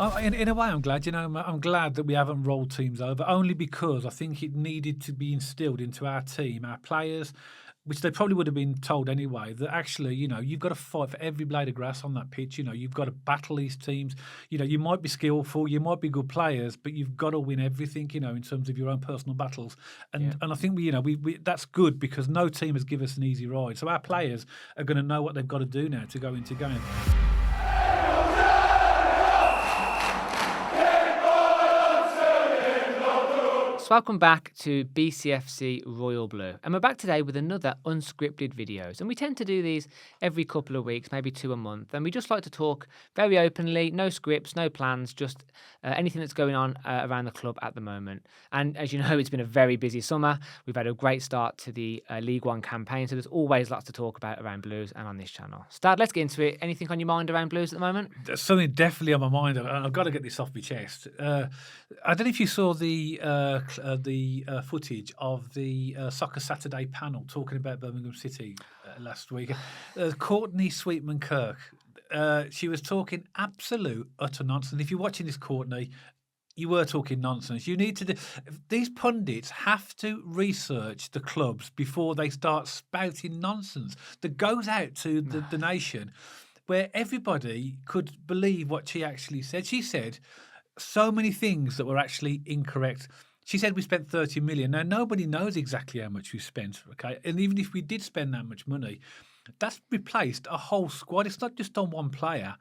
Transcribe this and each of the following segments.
In a way, I'm glad. I'm glad that we haven't rolled teams over, only because I think it needed to be instilled into our team, our players, which they probably would have been told anyway, that actually, you've got to fight for every blade of grass on that pitch. You've got to battle these teams. You might be skillful, you might be good players, but you've got to win everything, in terms of your own personal battles. And I think we that's good, because no team has given us an easy ride. So our players are going to know what they've got to do now to go into games. Welcome back to BCFC Royal Blue, and we're back today with another unscripted videos, and we tend to do these every couple of weeks, maybe 2 a month, and we just like to talk very openly, no scripts, no plans, just anything that's going on around the club at the moment. And as you know, it's been a very busy summer. We've had a great start to the League One campaign, so there's always lots to talk about around Blues and on this channel. Stad, let's get into it. Anything on your mind around Blues at the moment? There's something definitely on my mind, and I've got to get this off my chest. I don't know if you saw the footage of the Soccer Saturday panel talking about Birmingham City last week. Courtney Sweetman-Kirk, she was talking absolute utter nonsense. If you're watching this, Courtney, you were talking nonsense. You need to do. These pundits have to research the clubs before they start spouting nonsense that goes out to the nation, where everybody could believe what she actually said. She said so many things that were actually incorrect. She said we spent 30 million. Now, nobody knows exactly how much we spent, okay? And even if we did spend that much money, that's replaced a whole squad. It's not just on one player.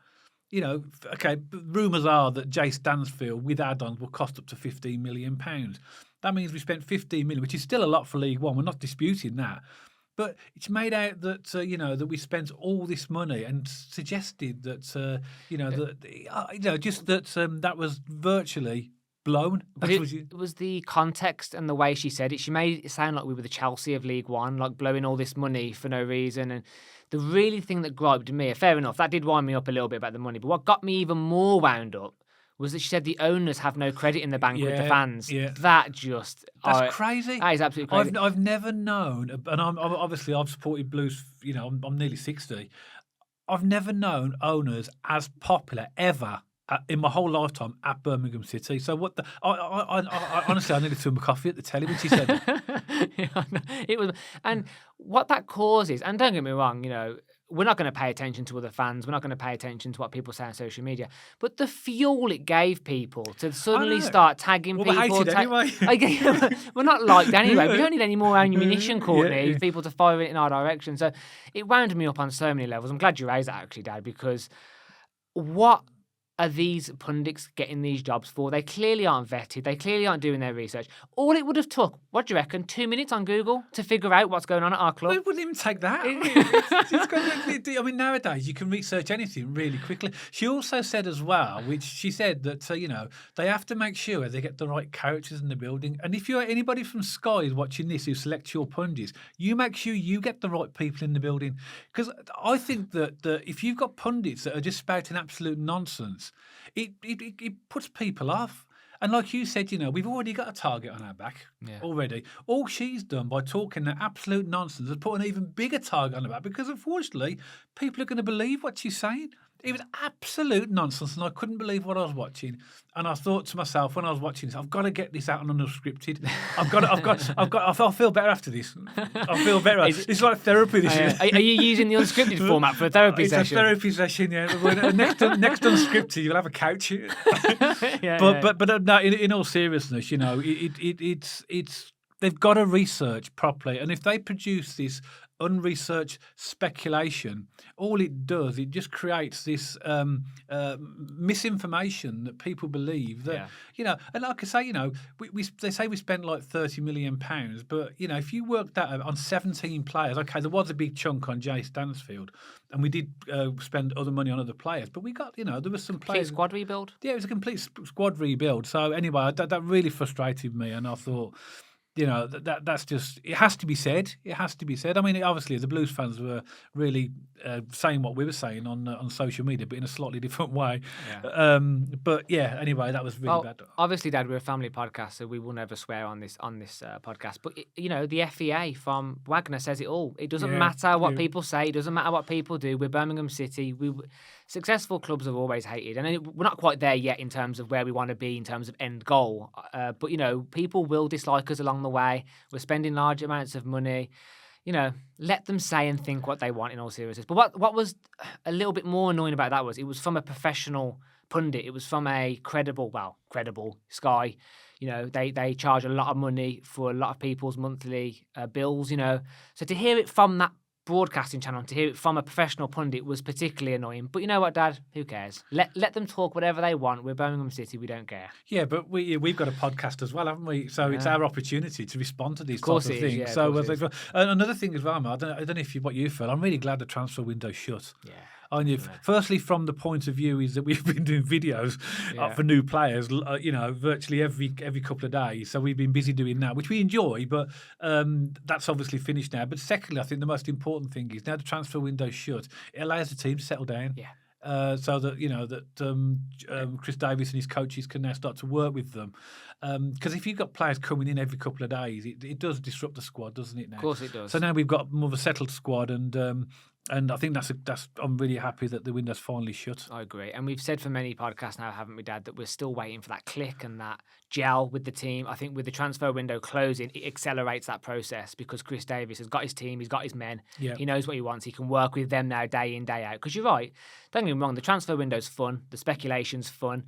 Okay, rumours are that Jay Stansfield with add-ons will cost up to £15 million. That means we spent 15 million, which is still a lot for League One. We're not disputing that. But it's made out that, that we spent all this money, and suggested that, that was virtually blown. It was the context and the way she said it. She made it sound like we were the Chelsea of League One, like blowing all this money for no reason. And the really thing that griped me, fair enough, that did wind me up a little bit about the money. But what got me even more wound up was that she said the owners have no credit in the bank with the fans. Yeah. That's crazy. That is absolutely crazy. I've never known, and I've supported Blues. I'm nearly 60. I've never known owners as popular ever in my whole lifetime at Birmingham City. So what the? I honestly, I nearly threw my coffee at the telly when she said it. It was, and what that causes, and don't get me wrong, we're not going to pay attention to other fans. We're not going to pay attention to what people say on social media. But the fuel it gave people to suddenly start tagging people. We're hated anyway. We're not liked anyway. We don't need any more ammunition, Courtney, people to fire it in our direction. So it wound me up on so many levels. I'm glad you raised that, actually, Dad, because what are these pundits getting these jobs for? They clearly aren't vetted. They clearly aren't doing their research. All it would have took, what do you reckon, 2 minutes on Google to figure out what's going on at our club? It wouldn't even take that. Nowadays you can research anything really quickly. She also said as well, which she said that, they have to make sure they get the right characters in the building. And if you're anybody from Sky is watching this who selects your pundits, you make sure you get the right people in the building. Because I think that if you've got pundits that are just spouting absolute nonsense, it puts people off. And like you said, we've already got a target on our back already. All she's done by talking that absolute nonsense has put an even bigger target on her back, because unfortunately people are going to believe what she's saying. It was absolute nonsense, and I couldn't believe what I was watching. And I thought to myself when I was watching this, I've got to get this out on unscripted. I feel better after this. I feel better. It's like therapy. This is. Are you using the unscripted format for a therapy session? It's a therapy session, yeah. Next unscripted, you'll have a couch. But no, in all seriousness, it's they've got to research properly, and if they produce this unresearched speculation, all it does, it just creates this misinformation that people believe that, and like I say, they say we spent like £30 million, but, if you work that out on 17 players, okay, there was a big chunk on Jay Stansfield, and we did spend other money on other players, but we got, there was some players. Complete squad rebuild? Yeah, it was a complete squad rebuild. So anyway, that really frustrated me, and I thought, that's just, it has to be said. It has to be said. I mean, obviously, the Blues fans were really saying what we were saying on social media, but in a slightly different way. Yeah. But yeah, anyway, that was really bad. Obviously, Dad, we're a family podcast, so we will never swear on this podcast. But the FEA from Wagner says it all. It doesn't matter what people say. It doesn't matter what people do. We're Birmingham City. successful clubs are always hated, and we're not quite there yet in terms of where we want to be in terms of end goal. But people will dislike us along the way. We're spending large amounts of money. Let them say and think what they want in all seriousness. But what was a little bit more annoying about that was it was from a professional pundit. It was from a credible Sky. They charge a lot of money for a lot of people's monthly bills. So to hear it from that broadcasting channel, to hear it from a professional pundit was particularly annoying. But you know what, Dad? Who cares? Let them talk whatever they want. We're Birmingham City. We don't care. Yeah, but we've got a podcast as well, haven't we? So it's our opportunity to respond to these types of things. Yeah, so another thing as well, Matt, I don't know what you feel. I'm really glad the transfer window's shut. Yeah. Firstly, from the point of view is that we've been doing videos for new players, virtually every couple of days. So we've been busy doing that, which we enjoy, but that's obviously finished now. But secondly, I think the most important thing is now the transfer window's shut. It allows the team to settle down. Yeah. So that Chris Davies and his coaches can now start to work with them. Because if you've got players coming in every couple of days, it does disrupt the squad, doesn't it? Now, of course it does. So now we've got more of a settled squad, and I think that's I'm really happy that the window's finally shut. I agree, and we've said for many podcasts now, haven't we, Dad, that we're still waiting for that click and that gel with the team. I think with the transfer window closing, it accelerates that process because Chris Davies has got his team, he's got his men, he knows what he wants, he can work with them now day in, day out. Because you're right, don't get me wrong, the transfer window's fun, the speculation's fun,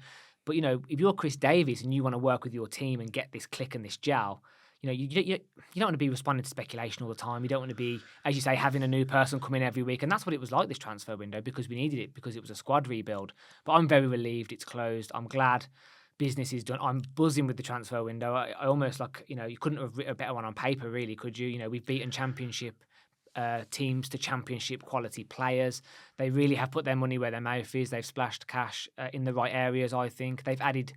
but if you're Chris Davies and you want to work with your team and get this click and this gel, you don't want to be responding to speculation all the time. You don't want to be, as you say, having a new person come in every week. And that's what it was like this transfer window because we needed it because it was a squad rebuild. But I'm very relieved it's closed. I'm glad business is done. I'm buzzing with the transfer window. I almost you couldn't have written a better one on paper, really, could you? We've beaten championship teams to championship quality players. They really have put their money where their mouth is. They've splashed cash in the right areas, I think. They've added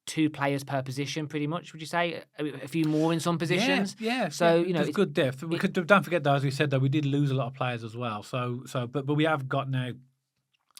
2 players per position, pretty much. Would you say a few more in some positions? Yeah. So there's good depth. Don't forget though, as we said, though, we did lose a lot of players as well. But we have got now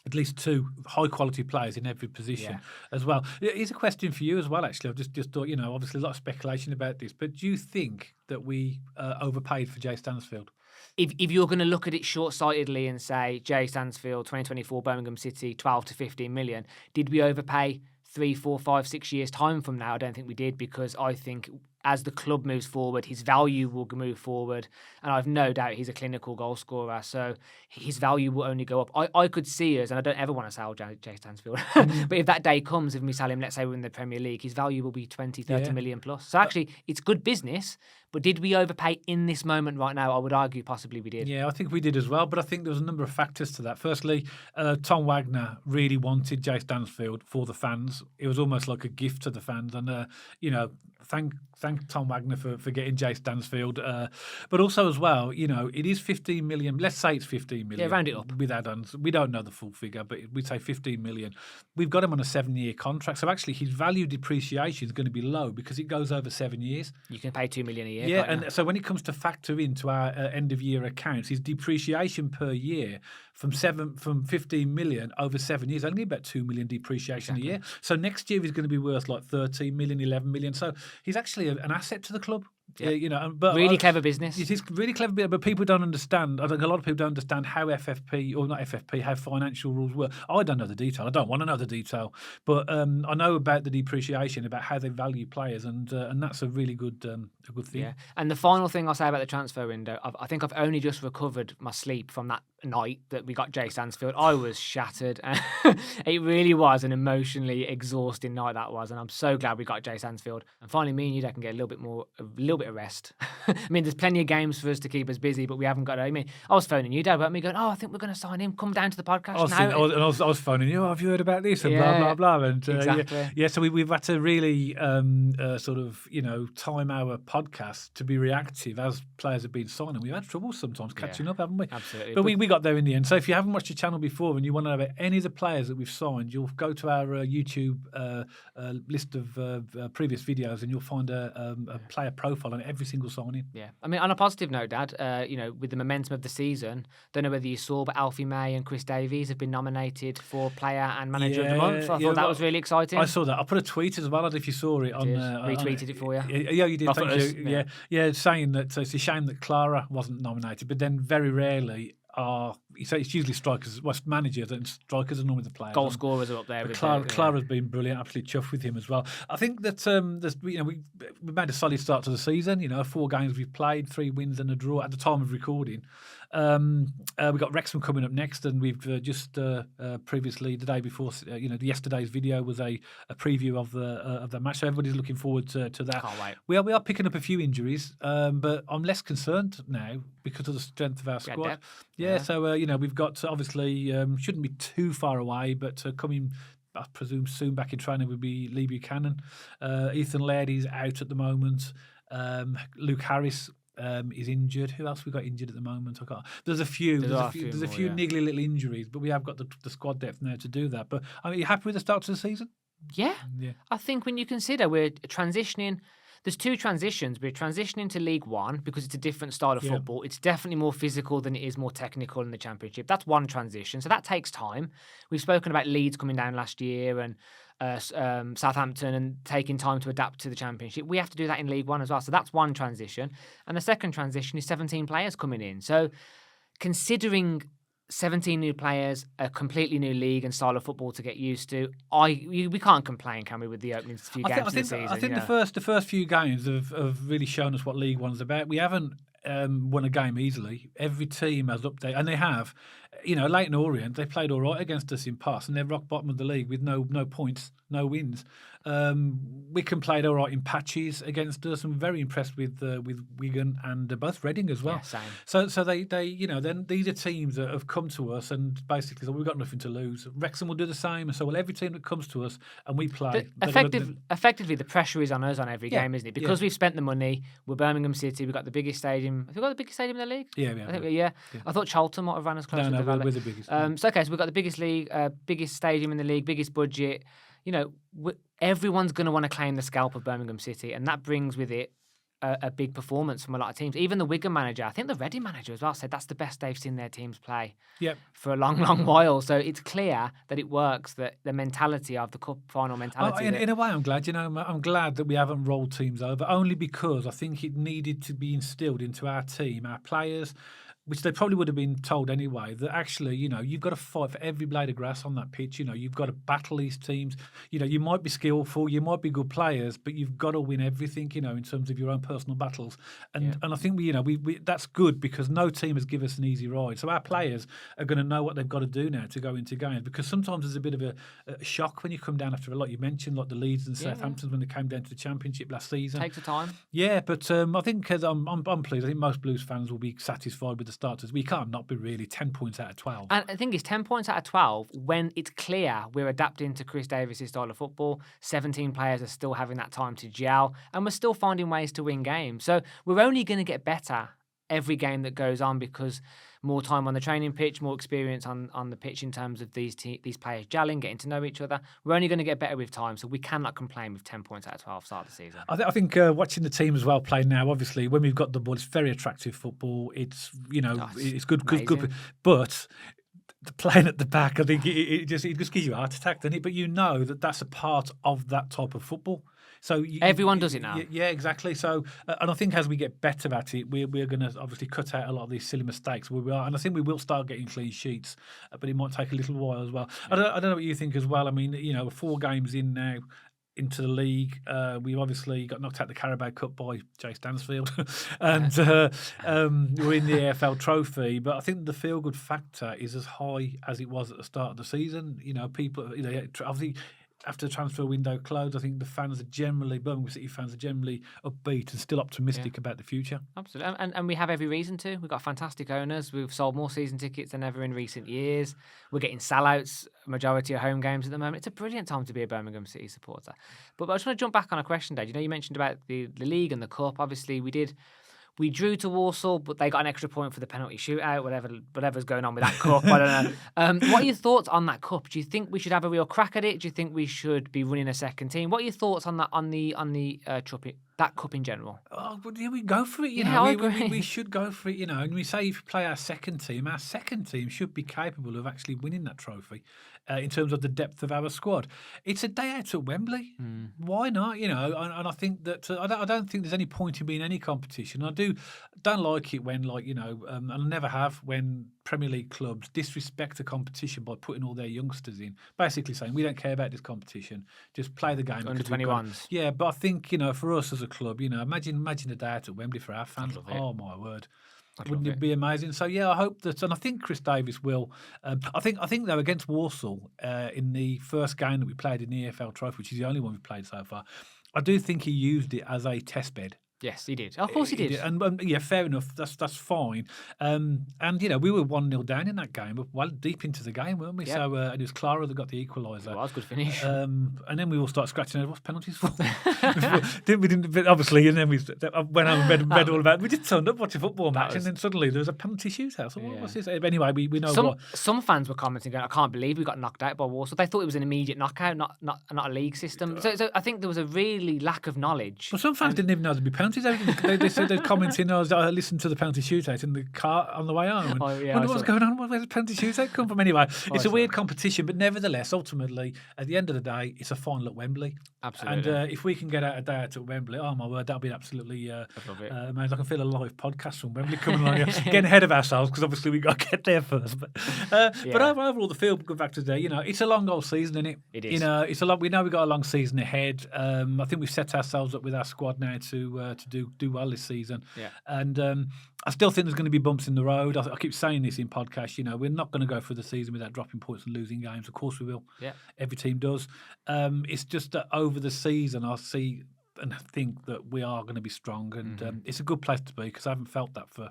at least 2 high quality players in every position as well. Here's a question for you as well. Actually, I've just thought, obviously a lot of speculation about this, but do you think that we overpaid for Jay Stansfield? If you're going to look at it short-sightedly and say Jay Stansfield, 2024 Birmingham City, 12 to 15 million, did we overpay 3, 4, 5, 6 years' time from now? I don't think we did, because I think as the club moves forward, his value will move forward, and I've no doubt he's a clinical goal scorer, so his value will only go up. I could see us, and I don't ever want to sell Jay Stansfield, but if that day comes, if we sell him, let's say we're in the Premier League, his value will be 20, 30 million plus. So actually, it's good business, but did we overpay in this moment right now? I would argue possibly we did. Yeah, I think we did as well, but I think there was a number of factors to that. Firstly, Tom Wagner really wanted Jay Stansfield for the fans. It was almost like a gift to the fans, and thank Tom Wagner for getting Jay Stansfield. But also as well, it is 15 million. Let's say it's 15 million. Yeah, round it up. With add-ons. We don't know the full figure, but we'd say 15 million. We've got him on a 7-year contract. So actually his value depreciation is going to be low because it goes over 7 years. You can pay 2 million a year. Yeah, and so when it comes to factor into our end-of-year accounts, his depreciation per year from 15 million over 7 years, only about 2 million depreciation a year. So next year he's going to be worth like 13 million, 11 million. So he's actually an asset to the club. Yeah. But really clever business. It is really clever, but people don't understand. I think a lot of people don't understand how how financial rules work. I don't know the detail. I don't want to know the detail, but I know about the depreciation, about how they value players, and that's a really good thing. Yeah. And the final thing I'll say about the transfer window, I think I've only just recovered my sleep from that night that we got Jay Stansfield. I was shattered. It really was an emotionally exhausting night, that was, and I'm so glad we got Jay Stansfield. And finally, me and you, Dad, can get a little bit of rest. I mean, there's plenty of games for us to keep us busy, but we haven't got. I was phoning you, Dad, about me going, I think we're going to sign him. Come down to the podcast now. I was phoning you. Have you heard about this? And blah blah blah. And exactly. So we've had to really time our podcast to be reactive as players have been signing. We've had trouble sometimes catching up, haven't we? Absolutely. But we got there in the end. So if you haven't watched the channel before and you want to know about any of the players that we've signed, you'll go to our YouTube list of previous videos, and you'll find a player profile on every single signing. Yeah, I mean, on a positive note, Dad, with the momentum of the season, don't know whether you saw, but Alfie May and Chris Davies have been nominated for Player and Manager of the Month. I thought that was really exciting. I saw that. I put a tweet as well. I don't know if you saw it. Retweeted it for you. Yeah, you did. Thank you. Yeah, saying that it's a shame that Clara wasn't nominated, but then very rarely are So it's usually strikers, managers, and strikers are normally the players. Goal scorers are up there. But Clara's been brilliant, absolutely chuffed with him as well. I think that we made a solid start to the season. 4 games we've played, 3 wins and a draw at the time of recording. We've got Wrexham coming up next, and we've just previously, the day before, yesterday's video was a preview of the match. So everybody's looking forward to that. Can't wait. We are picking up a few injuries, but I'm less concerned now because of the strength of our squad. Yeah, so we've got obviously shouldn't be too far away, but coming, I presume soon back in training would be Lee Buchanan. Ethan Lairdy's out at the moment. Luke Harris is injured. Who else we got injured at the moment? There's a few. There's a few niggly little injuries, but we have got the squad depth now to do that. But are you happy with the start to the season? Yeah. I think when you consider we're transitioning. There's 2 transitions. We're transitioning to League One because it's a different style of football. It's definitely more physical than it is more technical in the Championship. That's one transition. So that takes time. We've spoken about Leeds coming down last year and Southampton and taking time to adapt to the Championship. We have to do that in League One as well. So that's one transition. And the second transition is 17 players coming in. So considering 17 new players, a completely new league and style of football to get used to. We can't complain, can we, with the opening few games of the season? I think the first few games have really shown us what League One's about. We haven't won a game easily. Every team has updated, and they have. Leighton Orient, they played all right against us in past, and they're rock bottom of the league with no points, no wins. Wickham played all right in patches against us. I'm very impressed with Wigan and both Reading as well. Yeah, same. So they then these are teams that have come to us and basically we've got nothing to lose. Wrexham will do the same, and so will every team that comes to us and we play. Effectively, the pressure is on us on every game, isn't it? Because we've spent the money. We're Birmingham City. We've got the biggest stadium. Have we got the biggest stadium in the league? Yeah. I thought Charlton might have run as close. No, we're the biggest. So we've got the biggest league, biggest stadium in the league, biggest budget. Everyone's going to want to claim the scalp of Birmingham City, and that brings with it a big performance from a lot of teams. Even the Wigan manager, I think the Reading manager as well, said that's the best they've seen their teams play for a long, long while. So it's clear that it works, that the mentality of the cup final mentality. In a way, I'm glad. I'm glad that we haven't rolled teams over, only because I think it needed to be instilled into our team, our players, which they probably would have been told anyway, that actually, you've got to fight for every blade of grass on that pitch. You've got to battle these teams. You might be skillful, you might be good players, but you've got to win everything, in terms of your own personal battles. And I think we that's good because no team has given us an easy ride. So our players are going to know what they've got to do now to go into games, because sometimes there's a bit of a shock when you come down after a lot. You mentioned like the Leeds and Southamptons when they came down to the Championship last season. Takes a time. Yeah, but I think I'm pleased. I think most Blues fans will be satisfied with the starters. We can't not be really 10 points out of 12. And I think it's 10 points out of 12 when it's clear we're adapting to Chris Davis' style of football. 17 players are still having that time to gel, and we're still finding ways to win games. So we're only going to get better every game that goes on because more time on the training pitch, more experience on the pitch in terms of these players gelling, getting to know each other. We're only going to get better with time, so we cannot complain with 10 points out of 12 start of the season. I think watching the team as well play now, obviously, when we've got the ball, it's very attractive football. It's, it's good, but playing at the back, I think it just gives you a heart attack, doesn't it? But that's a part of that type of football. So everyone does it now. Yeah, exactly. So, and I think as we get better at it, we're going to obviously cut out a lot of these silly mistakes. And I think we will start getting clean sheets, but it might take a little while as well. I don't know what you think as well. I mean, 4 games in now into the league. We've obviously got knocked out the Carabao Cup by Jay Stansfield, and we're in the AFL Trophy. But I think the feel-good factor is as high as it was at the start of the season. People, obviously, after the transfer window closed, I think the fans are generally, Birmingham City fans are generally upbeat and still optimistic about the future. Absolutely. And we have every reason to. We've got fantastic owners. We've sold more season tickets than ever in recent years. We're getting sellouts, majority of home games at the moment. It's a brilliant time to be a Birmingham City supporter. But I just want to jump back on a question, Dave. You mentioned about the league and the cup. Obviously, we drew to Walsall, but they got an extra point for the penalty shootout, whatever's going on with that cup. I don't know. What are your thoughts on that cup? Do you think we should have a real crack at it? Do you think we should be running a second team? What are your thoughts on that that cup in general? Oh, well, yeah, we go for it. I agree. We should go for it. And we say if we play our second team should be capable of actually winning that trophy. in terms of the depth of our squad. It's a day out at Wembley. Why not? You know, and I think that I don't think there's any point in being any competition. I don't like it when, like, you know, and I never have, when Premier League clubs disrespect the competition by putting all their youngsters in, basically saying we don't care about this competition, just play the game. Under 21s. Yeah, but I think, you know, for us as a club, you know, imagine a day out at Wembley for our fans. love it. Oh my word. I'd Wouldn't love it be amazing? So yeah, I hope that, and I think Chris Davis will. I think though, against Walsall in the first game that we played in the EFL Trophy, which is the only one we've played so far, I do think he used it as a test bed. Yes, he did. Of course he did. And yeah, fair enough. That's fine. And you know, we were 1-0 down in that game, well deep into the game, weren't we? Yep. So and it was Clara that got the equaliser. It was a good finish. And then we all started scratching our what's penalties for. we didn't, but obviously, and then we went home and read all about it. We just turned up watching a football match, and then suddenly there was a penalty shootout. So what's this? Anyway, we know what. Some fans were commenting, going, "I can't believe we got knocked out by Walsall." They thought it was an immediate knockout, not a league system. So I think there was a really lack of knowledge. Well, some fans didn't even know there'd be penalties. They said they'd commenting, I listened to the penalty shootout in the car on the way home. And wonder what's going on. Where's the penalty shootout come from? Anyway, it's a weird competition, but nevertheless, ultimately, at the end of the day, it's a final at Wembley. Absolutely. And if we can get out a day out at Wembley, oh my word, that'll be absolutely amazing. I can feel a live podcast from Wembley coming along. Getting ahead of ourselves because obviously we got to get there first. But overall, the feel good factor there. You know, it's a long old season, isn't it? It is. You know, it's a lot. We know we got a long season ahead. I think we've set ourselves up with our squad now to do well this season. Yeah. And I still think there's going to be bumps in the road. I keep saying this in podcasts. You know, we're not going to go through the season without dropping points and losing games. Of course we will. Yeah. Every team does. It's just that over the season, I see and think that we are going to be strong, and it's a good place to be because I haven't felt that for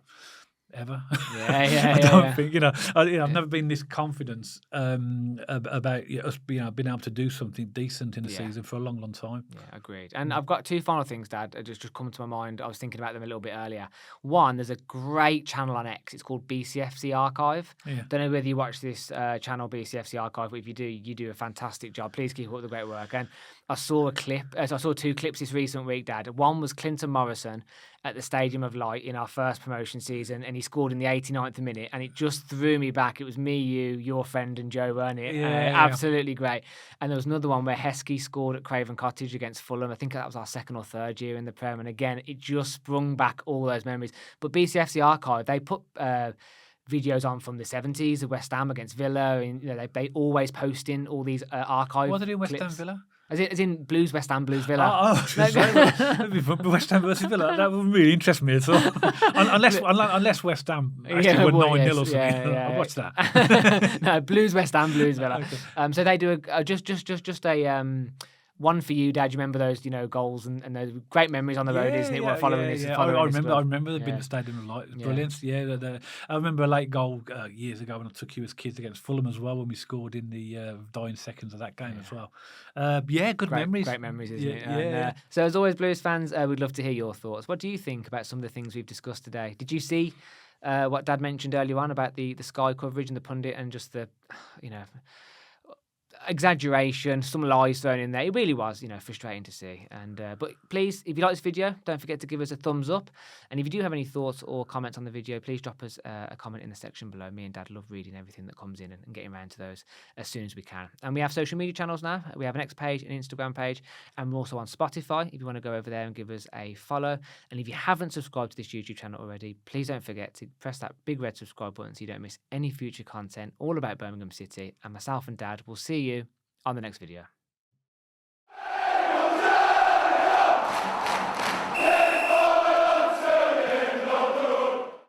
ever. I don't think, you know, I've never been this confident about us being able to do something decent in a season for a long time. Yeah, agreed. And I've got two final things, Dad, that just come to my mind. I was thinking about them a little bit earlier. One, there's a great channel on X. It's called BCFC Archive. Yeah. Don't know whether you watch this channel, BCFC Archive, but if you do, you do a fantastic job. Please keep up the great work. And I saw I saw two clips this recent week, Dad. One was Clinton Morrison at the Stadium of Light in our first promotion season, and he scored in the 89th minute, and it just threw me back. It was me, you, your friend, and Joe Wernick. Absolutely great. And there was another one where Heskey scored at Craven Cottage against Fulham. I think that was our second or third year in the Prem, and again, it just sprung back all those memories. But BCFC Archive, they put videos on from the 70s of West Ham against Villa, and you know, they always posting all these archive What are they in West clips. Ham Villa? As in Blues West Ham, Blues Villa. West Ham versus Villa. That wouldn't really interest me at all. unless West Ham actually won 9-0 or something. I'll watch that. No, Blues West Ham, Blues Villa. Okay. So they do just a one for you, Dad. You remember those, you know, goals and those great memories on the road, isn't it? Following this. I remember there being the Stadium of Light. Brilliant. Yeah. I remember a late goal years ago when I took you as kids against Fulham as well, when we scored in the dying seconds of that game as well. Good memories. Great memories, isn't it? Yeah. So as always, Blues fans, we'd love to hear your thoughts. What do you think about some of the things we've discussed today? Did you see what Dad mentioned earlier on about the Sky coverage and the pundit and just the, you know, exaggeration, some lies thrown in there? It really was, you know, frustrating to see. And but please, if you like this video, don't forget to give us a thumbs up. And if you do have any thoughts or comments on the video, please drop us a comment in the section below. Me and Dad love reading everything that comes in and getting around to those as soon as we can. And we have social media channels now. We have an X page, an Instagram page, and we're also on Spotify if you want to go over there and give us a follow. And if you haven't subscribed to this YouTube channel already, please don't forget to press that big red subscribe button so you don't miss any future content all about Birmingham City. And myself and Dad will see you on the next video.